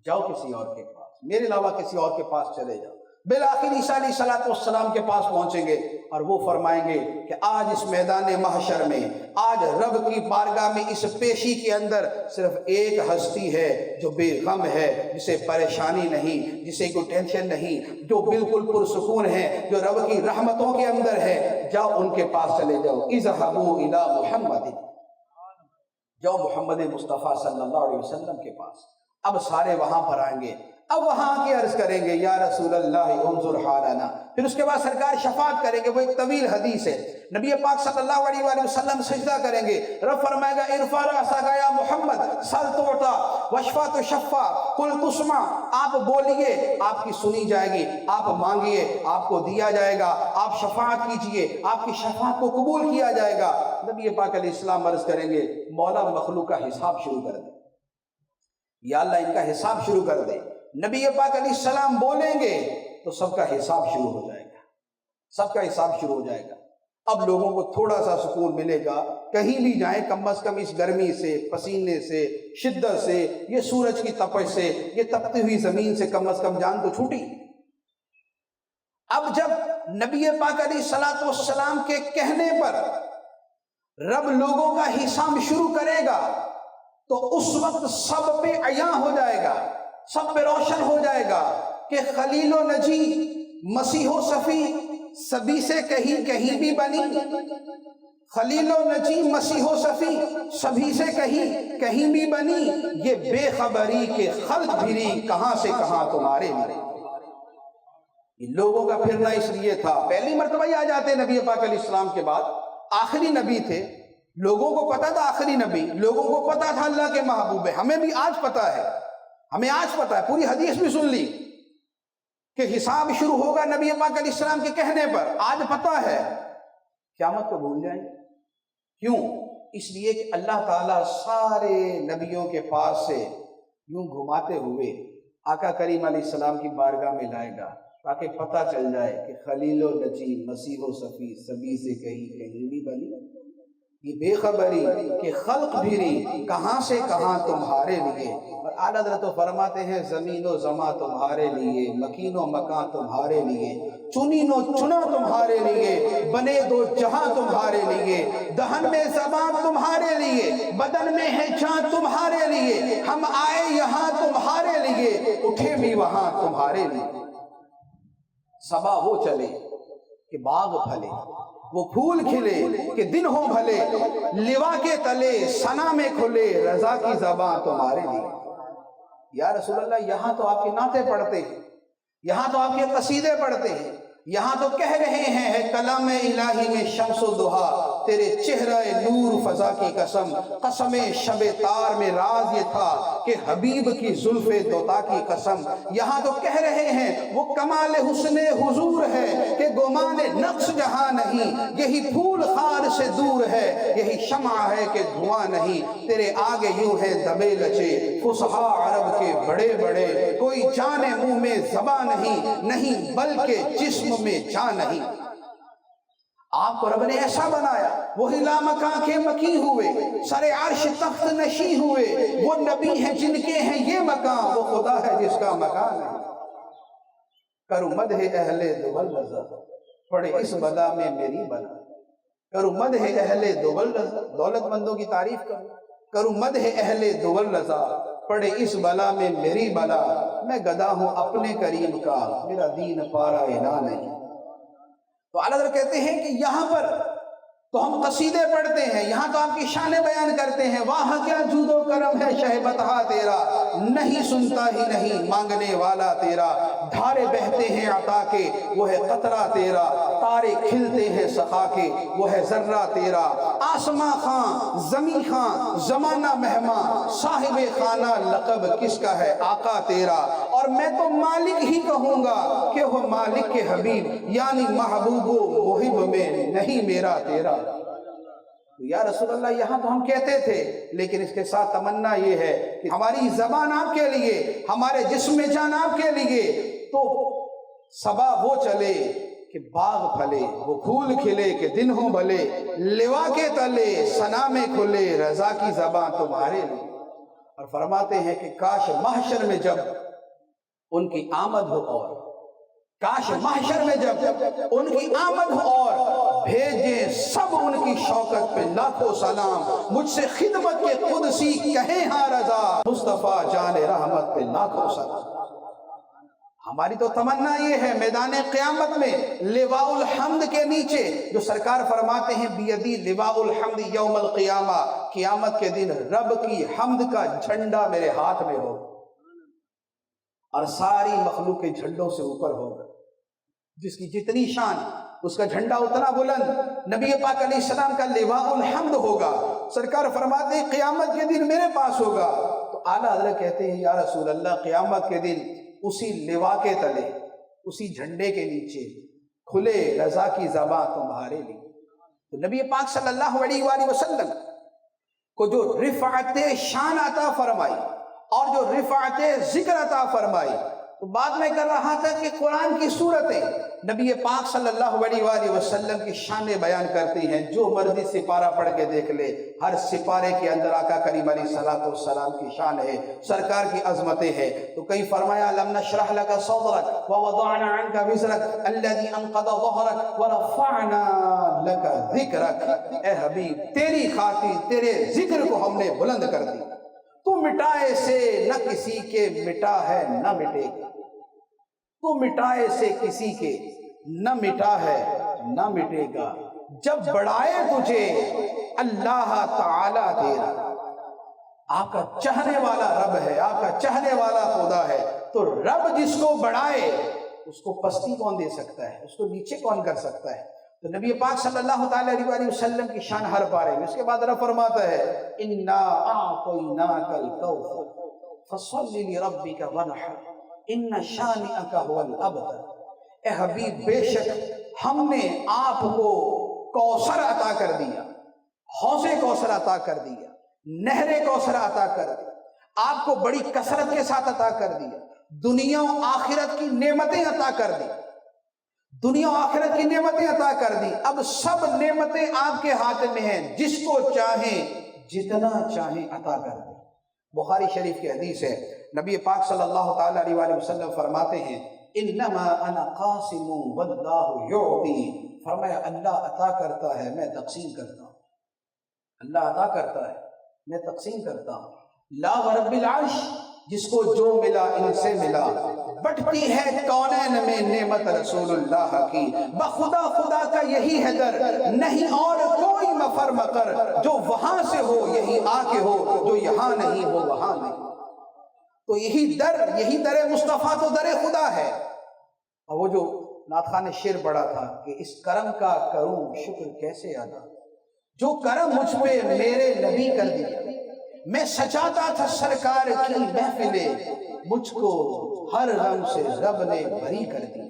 جاؤ کسی اور کے پاس، میرے علاوہ کسی اور کے پاس چلے جاؤ۔ بالآخر عیسیٰ علیہ السلام کے پاس پہنچیں گے اور وہ فرمائیں گے کہ آج اس میدان محشر میں، آج رب کی بارگاہ میں اس پیشی کے اندر صرف ایک ہستی ہے جو بے غم ہے، جسے پریشانی نہیں، جسے کوئی ٹینشن نہیں، جو بالکل پرسکون ہے، جو رب کی رحمتوں کے اندر ہے، جاؤ ان کے پاس چلے جاؤ۔ اذهبوا الی محمد، جاؤ محمد مصطفیٰ صلی اللہ علیہ وسلم کے پاس۔ اب سارے وہاں پر آئیں گے، اب وہاں کی عرض کریں گے یا رسول اللہ انظر حالنا، پھر اس کے بعد سرکار شفاعت کریں گے، وہ ایک طویل حدیث ہے، نبی پاک صلی اللہ علیہ وآلہ وسلم سجدہ کریں گے، رب فرمائے گا ارفع رأسک یا محمد سل تعطیٰ واشفع تشفع قل تسمع، آپ بولیے آپ کی سنی جائے گی، آپ مانگیے آپ کو دیا جائے گا، آپ شفاعت کیجئے آپ کی شفاعت کو قبول کیا جائے گا۔ نبی پاک علیہ السلام عرض کریں گے مولا مخلوق کا حساب شروع کر دے، یا اللہ ان کا حساب شروع کر دے۔ نبی پاک علیہ السلام بولیں گے تو سب کا حساب شروع ہو جائے گا، سب کا حساب شروع ہو جائے گا۔ اب لوگوں کو تھوڑا سا سکون ملے گا، کہیں بھی جائیں کم از کم اس گرمی سے، پسینے سے، شدت سے، یہ سورج کی تپش سے، یہ تپتی ہوئی زمین سے کم از کم جان تو چھوٹی۔ اب جب نبی پاک علیہ السلام کے کہنے پر رب لوگوں کا حساب شروع کرے گا تو اس وقت سب پہ عیاں ہو جائے گا، سب پہ روشن ہو جائے گا کہ خلیل و نجی، مسیح و صفی، سبھی سے کہیں بھی بنی، خلیل و نجی، مسیح و صفی، سبھی سے کہیں بھی بنی، یہ بے خبری کے خلق بھری کہاں سے کہاں تمہارے لیے۔ یہ لوگوں کا پھرنا اس لیے تھا، پہلی مرتبہ ہی آ جاتے نبی پاک علیہ السلام کے بعد، آخری نبی تھے، لوگوں کو پتا تھا آخری نبی، لوگوں کو پتا تھا اللہ کے محبوب ہے، ہمیں بھی آج پتا ہے، ہمیں آج پتا ہے، پوری حدیث بھی سن لی کہ حساب شروع ہوگا نبی پاک علیہ السلام کے کہنے پر، آج پتا ہے، قیامت کو بھول جائیں۔ کیوں؟ اس لیے کہ اللہ تعالیٰ سارے نبیوں کے پاس سے یوں گھماتے ہوئے آقا کریم علیہ السلام کی بارگاہ میں لائے گا تاکہ پتہ چل جائے کہ خلیل و نجی، مسیح و صفی، سبھی سے کہیں بھی بنی، یہ بے خبری کہ خلق بھری کہاں سے کہاں تمہارے لیے۔ اور اعلیٰ حضرت فرماتے ہیں زمین و زماں تمہارے لیے، مکین و مکان تمہارے لیے، چنین و چنا تمہارے لیے، بنے دو جہاں تمہارے لیے، دہن میں زبان تمہارے لیے، بدن میں ہے جان تمہارے لیے، ہم آئے یہاں تمہارے لیے، اٹھے بھی وہاں تمہارے لیے۔ صبا وہ چلے کہ باغ پھلے، وہ پھول کھلے کہ دن ہو بھلے، لوا کے تلے ثنا میں کھلے، رضا کی زباں تمہارے لیے۔ یا رسول اللہ یہاں تو آپ کی نعتیں پڑھتے ہیں، یہاں تو آپ کے قصیدے پڑھتے ہیں، یہاں تو کہہ رہے ہیں ہے کلام الہی میں شمس و ضحیٰ، تیرے چہرہ نور فضا کی قسم، قسم شب تار میں راز یہ تھا کہ حبیب کی زلف دوتا کی قسم۔ یہاں تو کہہ رہے ہیں وہ کمال حسن حضور ہے کہ گمان نقص جہاں نہیں، یہی پھول خار سے دور ہے، یہی شمع ہے کہ دھواں نہیں، تیرے آگے یوں ہے دبے لچے فصحاء عرب کے بڑے بڑے، کوئی جانے منہ میں زباں نہیں بلکہ جسم میں جان نہیں۔ آپ کو رب نے ایسا بنایا، وہی لامکاں کے مکی ہوئے، سر عرش تخت نشی ہوئے، وہ نبی ہیں جن کے ہیں یہ مکان، وہ خدا ہے جس کا مکان ہے۔ کرو مدح اہل دول رضا، پڑے اس بلا میں میری بلا، کرو مدح اہل دول رضا، دولت مندوں کی تعریف کرو مدح اہل دول رضا، پڑے اس بلا میں میری بلا، میں گدا ہوں اپنے کریم کا، میرا دین پارا اعلان نہیں۔ تو اعلیٰ حضرت کہتے ہیں کہ یہاں پر تو ہم قصیدے پڑھتے ہیں، یہاں تو آپ کی شان بیان کرتے ہیں، واہ کیا جود و کرم ہے شہ بتہا تیرا، نہیں سنتا ہی نہیں مانگنے والا تیرا، دھارے بہتے ہیں عطا کے وہ ہے قطرہ تیرا، تارے کھلتے ہیں سخا کے وہ ہے ذرہ تیرا، آسماں خاں زمیں خاں زمانہ مہماں، صاحب خانہ لقب کس کا ہے آقا تیرا، اور میں تو مالک ہی کہوں گا کہ وہ مالک کے حبیب یعنی محبوب و محب میں نہیں میرا تیرا۔ یا رسول اللہ یہاں تو ہم کہتے تھے، لیکن اس کے ساتھ تمنا یہ ہے کہ ہماری زبان آپ کے لیے، ہمارے جسم جان آپ کے لیے، تو صبا وہ چلے کہ باغ پھلے، وہ پھول کھلے کہ دن ہوں بھلے، لوا کے تلے ثنا میں کھلے رضا کی زبان تمہارے لیے۔ اور فرماتے ہیں کہ کاش محشر میں جب ان کی آمد ہو، اور کاش محشر میں جب ان کی آمد ہو، اور بھیجیں سب ان کی شوکت پہ لاکھوں سلام، مجھ سے خدمت کے قدسی کہیں ہاں رضا، مصطفیٰ جان رحمت پہ لاکھوں سلام۔ ہماری تو تمنا یہ ہے میدان قیامت میں لواء الحمد کے نیچے، جو سرکار فرماتے ہیں بیدی لواء الحمد یوم القیامہ، قیامت کے دن رب کی حمد کا جھنڈا میرے ہاتھ میں ہو، اور ساری مخلوق کے جھنڈوں سے اوپر ہوگا، جس کی جتنی شان اس کا جھنڈا اتنا بلند، نبی پاک علیہ السلام کا لواء الحمد ہوگا۔ سرکار فرماتے ہیں قیامت کے دن میرے پاس ہوگا، تو اعلیٰ حضرت کہتے ہیں یا رسول اللہ قیامت کے دن اسی لواء کے تلے، اسی جھنڈے کے نیچے کھلے رضا کی زباں تمہارے لیے۔ تو نبی پاک صلی اللہ علیہ وآلہ وسلم کو جو رفعت شان عطا فرمائی اور جو رفعت ذکر عطا فرمائی، تو بعد میں کر رہا تھا کہ قرآن کی صورتیں نبی پاک صلی اللہ علیہ وآلہ وسلم کی شانیں بیان کرتی ہیں، جو مرضی سپارہ پڑھ کے دیکھ لے، ہر سپارے کے اندر آقا کریم علیہ الصلوۃ والسلام کی شان ہے، سرکار کی عظمتیں ہیں۔ تو کہیں فرمایا لم نشرح لك صدرك ووضعنا عنك وزرك الذي انقض ظهرك ورفعنا لك ذكرك، اے حبیب تیری خاطر تیرے ذکر کو ہم نے بلند کر دی، تو مٹائے سے نہ کسی کے مٹا ہے نہ مٹے گا، تو مٹائے سے کسی کے نہ مٹا ہے نہ مٹے گا، جب بڑھائے تجھے اللہ تعالی تیرا، آپ کا چاہنے والا رب ہے، آپ کا چاہنے والا خدا ہے، تو رب جس کو بڑھائے اس کو پستی کون دے سکتا ہے، اس کو نیچے کون کر سکتا ہے؟ تو نبی پاک صلی اللہ تعالی علیہ وآلہ وسلم کی شان ہر پارے میں۔ اس کے بعد رب فرماتا ہے انا اعطیناک الکوثر فصل لربک وانحر ان شانئک هو الابتر، اے حبیب بے شک ہم نے آپ کو کوثر عطا کر دیا، حوض کوثر عطا کر دیا، نہر کوثر عطا کر دیا، آپ کو بڑی کثرت کے ساتھ عطا کر دیا، دنیا و آخرت کی نعمتیں عطا کر دی، دنیا و آخرت کی نعمتیں عطا کر دی، اب سب نعمتیں آپ کے ہاتھ میں ہیں، جس کو چاہیں جتنا چاہیں عطا کر دیں۔ بخاری شریف کی حدیث ہے، نبی پاک صلی اللہ تعالی علیہ وآلہ وسلم فرماتے ہیں انما انا قاسم واللہ یعطی، فرمایا اللہ عطا کرتا ہے میں تقسیم کرتا ہوں، اللہ عطا کرتا ہے میں تقسیم کرتا ہوں، لا ورب العرش جس کو جو ملا ان سے ملا، بٹتی ہے کونین میں نعمت رسول اللہ کی، بخدا خدا کا یہی ہے در، نہیں اور کوئی مفر مقر، جو وہاں سے ہو یہی آ کے ہو، جو یہاں نہیں ہو وہاں نہیں۔ تو یہی در مصطفیٰ تو در خدا ہے۔ اور وہ جو نعت خان نے شعر پڑھا تھا کہ اس کرم کا کروں شکر کیسے ادا، جو کرم مجھ پہ میرے نبی کر دیا، میں سجاتا تھا سرکار کی محفلیں، مجھ کو ہر غم سے رب نے بری کر دیا۔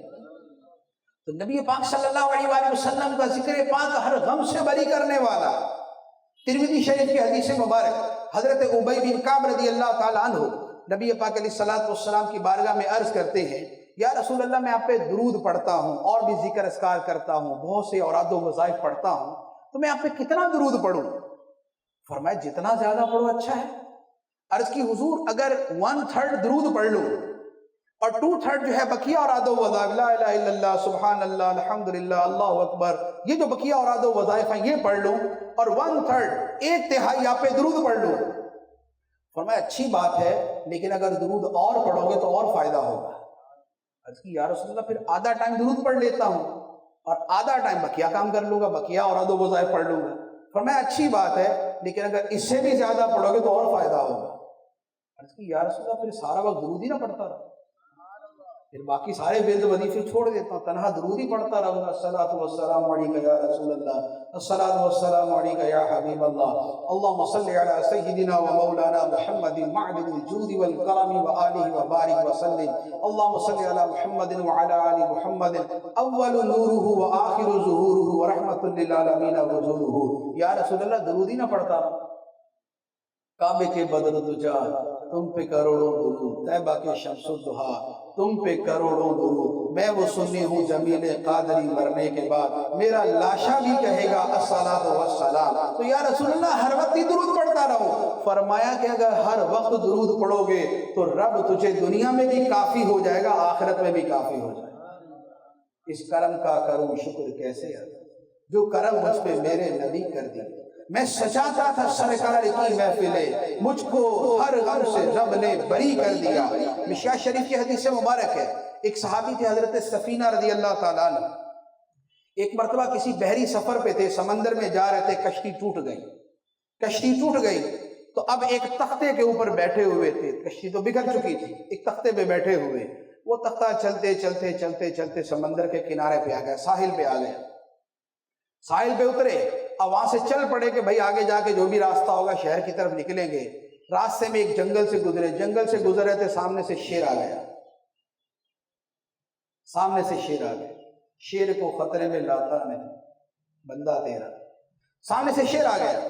تو نبی پاک صلی اللہ علیہ وآلہ وسلم کا ذکر پاک ہر غم سے بری کرنے والا۔ ترمذی شریف کی حدیث مبارک، حضرت ابی بن کعب رضی اللہ تعالیٰ عنہ نبی پاک علیہ الصلوۃ والسلام کی بارگاہ میں عرض کرتے ہیں یا رسول اللہ میں آپ پہ درود پڑھتا ہوں اور بھی ذکر اذکار کرتا ہوں، بہت سے اوراد و وظائف پڑھتا ہوں، تو میں آپ پہ کتنا درود پڑھوں؟ فرمایا جتنا زیادہ پڑھو اچھا ہے۔ عرض کی حضور اگر 1/3 درود پڑھ لوں اور 2/3 جو ہے بقیہ اوراد و وظائف، لا الہ الا اللہ سبحان اللہ الحمدللہ اللہ اکبر، یہ جو بقیہ اوراد و وظائف ہیں یہ پڑھ لوں، اور 1/3 1/3 آپ پہ درود پڑھ لوں، فرمایا اچھی بات ہے، لیکن اگر درود اور پڑھو گے تو اور فائدہ ہوگا۔ عرض کی یا رسول اللہ پھر آدھا ٹائم درود پڑھ لیتا ہوں اور آدھا ٹائم بقیہ کام کر لوں گا، بقیہ اور ادب وظائف پڑھ لوں گا۔ فرمایا اچھی بات ہے، لیکن اگر اس سے بھی زیادہ پڑھو گے تو اور فائدہ ہوگا۔ عرض کی یا رسول اللہ پھر سارا وقت درود ہی نہ پڑھتا رہا، پھر باقی سارے ورد وظیفے چھوڑ دیتا ہوں، تنہا درود ہی پڑھتا رہوں گا۔ الصلاۃ والسلام علیک یا رسول اللہ، الصلاۃ والسلام علیک یا حبیب اللہ، اللہم صل علی سیدنا و مولانا محمد معدن الجود والکرم وآلہ وبارک وسلم، اللہم صل علی محمد وعلی آل محمد اول نورہ وآخر ظہورہ ورحمۃ للعالمین وجودہ۔ یا رسول اللہ درود ہی نہ پڑھتا، کعبے کے بدر الدجا تم پہ کروڑوں درود، طیبہ کے شمس الضحیٰ تم پہ کروڑوں درود، میں وہ سنی ہوں جمیل قادری مرنے کے بعد میرا لاشا بھی کہے گا الصلاۃ والسلام۔ تو یا رسول اللہ ہر وقت ہی درود پڑھتا رہو۔ فرمایا کہ اگر ہر وقت درود پڑھو گے تو رب تجھے دنیا میں بھی کافی ہو جائے گا، آخرت میں بھی کافی ہو جائے گا۔ اس کرم کا کروں شکر کیسے ادا، جو کرم مجھ پہ میرے نبی کر دی۔ میں سجاتا تھا سرکار کی محفلیں، مجھ کو ہر غم سے رب نے بری کر دیا۔ مشکاۃ شریف کی حدیث مبارک ہے، ایک صحابی تھے حضرت سفینہ رضی اللہ تعالیٰ عنہ، ایک مرتبہ کسی بحری سفر پہ تھے، سمندر میں جا رہے تھے، کشتی ٹوٹ گئی تو اب ایک تختے کے اوپر بیٹھے ہوئے تھے، کشتی تو بگڑ چکی تھی، ایک تختے پہ بیٹھے ہوئے، وہ تختہ چلتے چلتے چلتے چلتے سمندر کے کنارے پہ آ گیا، ساحل پہ آ گیا، ساحل پہ اترے، اب وہاں سے چل پڑے کہ بھائی آگے جا کے جو بھی راستہ ہوگا شہر کی طرف نکلیں گے۔ راستے میں ایک جنگل سے گزرے، جنگل سے گزر رہے تھے، سامنے سے شیر آ گیا، شیر کو خطرے میں لاتا نہیں بندہ تیرا، سامنے سے شیر آ گیا۔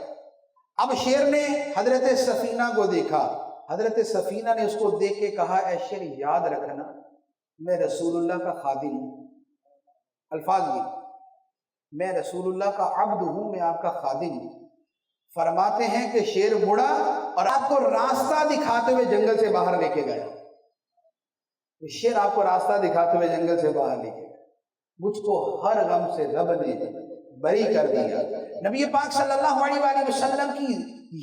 اب شیر نے حضرت سفینہ کو دیکھا، حضرت سفینہ نے اس کو دیکھ کے کہا اے شیر یاد رکھنا میں رسول اللہ کا خادم ہوں، الفاظ یہ میں رسول اللہ کا عبد ہوں، میں آپ کا خادم ہوں۔ فرماتے ہیں کہ شیر مڑا اور آپ کو راستہ دکھاتے ہوئے جنگل سے باہر لے کے گیا، شیر آپ کو راستہ دکھاتے ہوئے جنگل سے باہر لے کے گیا۔ مجھ کو ہر غم سے رب نے بری کر دیا۔ نبی پاک صلی اللہ علیہ وآلہ وسلم کی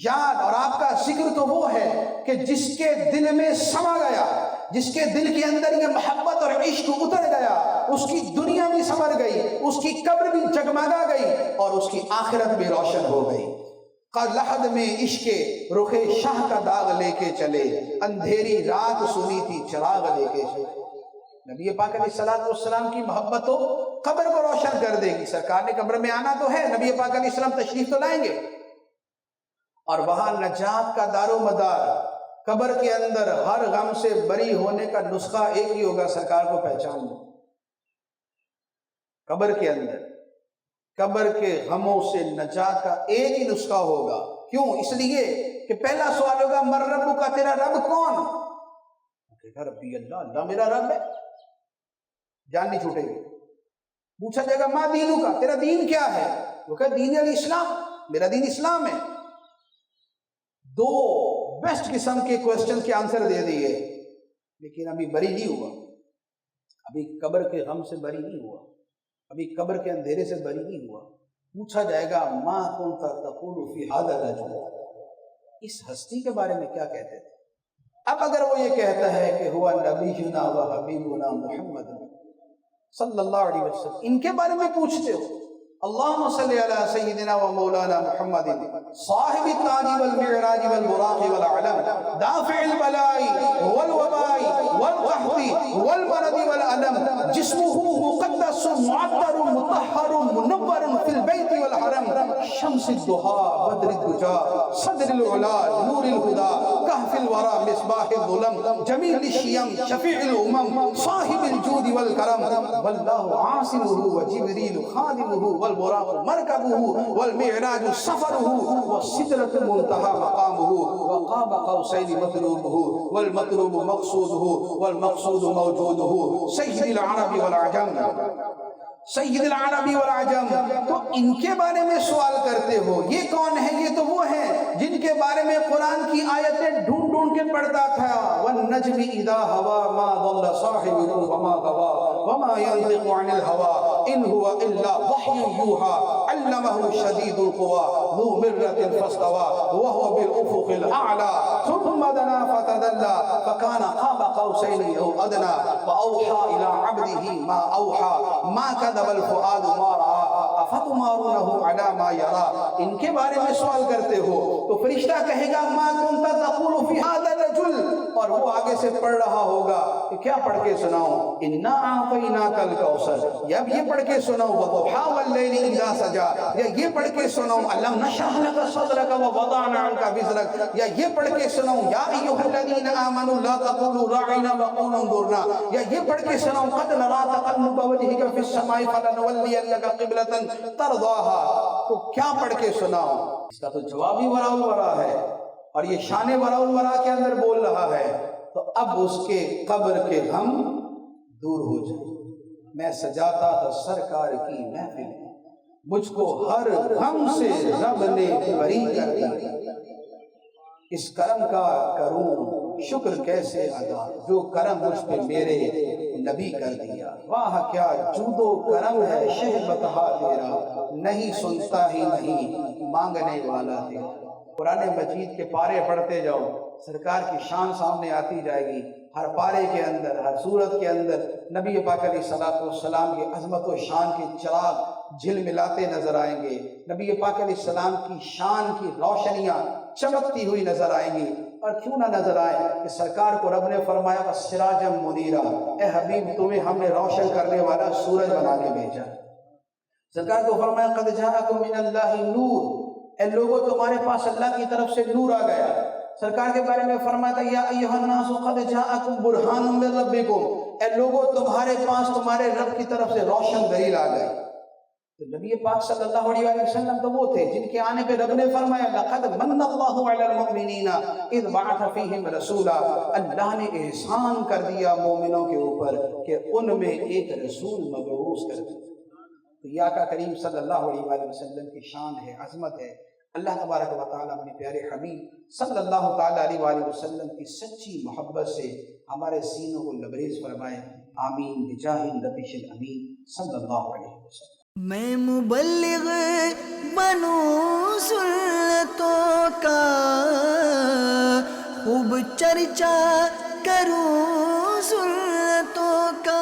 یاد اور آپ کا ذکر تو وہ ہے کہ جس کے دل میں سما گیا، جس کے دل کے اندر یہ محبت اور عشق اتر گیا، اس کی دنیا بھی سنور گئی، اس کی قبر بھی جگمگا گئی اور اس کی آخرت بھی روشن ہو گئی۔ لحد میں عشق رخ شاہ کا داغ لے کے چلے، اندھیری رات سنی تھی چراغ لے کے چلے۔ نبی پاک علیہ السلام کی محبت تو قبر کو روشن کر دے گی۔ سرکار نے قبر میں آنا تو ہے، نبی پاک علیہ السلام تشریف تو لائیں گے اور وہاں نجات کا دار و مدار، قبر کے اندر ہر غم سے بری ہونے کا نسخہ ایک ہی ہوگا، سرکار کو پہچان لو۔ قبر کے اندر قبر کے غموں سے نجات کا ایک ہی نسخہ ہوگا۔ کیوں؟ اس لیے کہ پہلا سوال ہوگا مر رب کا، تیرا رب کون؟ ربی اللہ، اللہ میرا رب ہے، جان نہیں چھوٹے گی۔ پوچھا جائے گا ماں دینوں کا، تیرا دین کیا ہے؟ وہ کہ دین الاسلام، میرا دین اسلام ہے۔ دو بیسٹ قسم کے کوسچن کے آنسر دے دیے، لیکن ابھی بری نہیں ہوا، ابھی قبر کے غم سے بری نہیں ہوا، ابھی قبر کے اندھیرے سے بری نہیں ہوا۔ پوچھا جائے گا ما کنت تقول فی ھذا الرجل، اس ہستی کے بارے میں کیا کہتے تھے؟ اب اگر وہ یہ کہتا ہے کہ ہوا نبینا و حبیبنا محمد صلی اللہ علیہ وسلم، ان کے بارے میں پوچھتے ہو، اللہم صلی علی سیدنا و مولانا محمد صاحب التاج والمعراج والبراق والعلم دافع البلاء والوباء والقحط والمرض والألم جسمه مقدس معطر مطهر منور في البيت والحرم شمس الضحى بدر الدجى صدر العلا نور الهدى كهف الورى مصباح الظلم جميل الشيم شفيع الأمم صاحب الجود والكرم والله عاصمه وجبريل خادمه والبراق مركبه والمعراج سفره والسدرة المنتهى مقامه وقاب قوسين مطلوبه والمطلوب مقصوده والمقصود موجوده سيد العرب والعجم، سید العربی والعجم۔ تو ان کے بارے میں سوال کرتے ہو، یہ کون ہے؟ یہ تو وہ ہیں جن کے بارے میں قرآن کی آیتیں ڈھونڈ ڈھونڈ کے پڑھتا تھا، والنجم اذا ہوا ما ضل صاحبكم وما غوى وما ينطق عن الهوى ان هو الا وحي يوحى علمه شديد القوى ذو مرة فاستوى وهو بالافق الاعلى ثم دنا فتدلى فكان قاب قوسين او ادنى فاوحى الى عبده عبده ما اوحى ما كذب الفؤاد ما رأى افتمارونه على ما يرى. ان کے بارے میں سوال کرتے ہو تو فرشتہ کہے گا ما كنت تقول في هذا الرجل، اور وہ آگے سے پڑھ رہا ہوگا کہ کیا پڑھ کے سناؤں، انا اعطیناک الکوثر، یا یہ پڑھ کے سناؤں والضحی واللیل اذا سجا، یا یہ پڑھ کے سناؤں الم نشرح لك صدرك ووضعنا عنك وزرك، یا یہ پڑھ کے سناؤں یا ایھا الذین آمنوا لا تقولوا راعنا وقولوا انظرنا، یا یہ پڑھ کے سناؤں قد نرى تقلب وجهك في السماء فلنولینک قبلۃ ترضاها. تو کیا پڑھ کے سناؤں؟ اس کا تو جواب ہی وراء الورا ہے، اور یہ شان وراء الورا کے اندر بول رہا ہے. تو اب اس کے قبر کے غم دور ہو جائے. میں سجاتا تھا سرکار کی محفل، مجھ کو ہر غم سے رب نے بری کر دیا. اس کرم کا کروں شکر کیسے ادا، جو کرم مجھ پہ میرے نبی کر دیا. واہ کیا جود و کرم ہے شہ بتہا تیرا، نہیں سنتا ہی نہیں مانگنے والا تیرا. قرآن مجید کے پارے پڑھتے جاؤ، سرکار کی شان سامنے آتی جائے گی. ہر پارے کے اندر، ہر صورت کے اندر نبی پاک علیہ الصلوۃ والسلام کی عظمت و شان کے چراغ جھلملاتے نظر آئیں گے. نبی پاک علیہ السلام کی شان کی روشنیاں چمکتی ہوئی نظر آئیں گی. اور کیوں نہ نظر آئے کہ سرکار کو رب نے فرمایا سراجا منیرا، اے حبیب تمہیں ہم نے روشن کرنے والا سورج بنا کے بھیجا. سرکار کو فرمایا قد جاءکم من اللہ نور، اے لوگوں تمہارے پاس اللہ کی طرف سے نور آ گیا. سرکار کے بارے میں فرمایا تھا یا ایھا الناس قد جاءکم برہان من ربکم، اے لوگوں تمہارے پاس تمہارے رب کی طرف سے روشن دلیل آ گئی. تو نبی پاک صلی اللہ علیہ وسلم تو وہ تھے جن کے آنے پہ رب نے فرمایا لقد من اللہ علی المؤمنین اذ بعث فیہم رسولا، اللہ نے احسان کر دیا مومنوں کے اوپر کہ ان میں ایک رسول مبعوث کر دیا. تو یہ آقا کریم صلی اللہ علیہ وسلم کی شان ہے، عظمت ہے. اللہ تبارک و تعالیٰ اپنے پیارے حبیب صلی اللہ تعالیٰ علیہ وسلم کی سچی محبت سے ہمارے سینوں کو لبریز فرمائے. آمین بجاہ النبی الامین صلی اللہ علیہ وسلم. میں مبلغ بنوں سنتوں کا، خوب چرچا کروں سنتوں کا.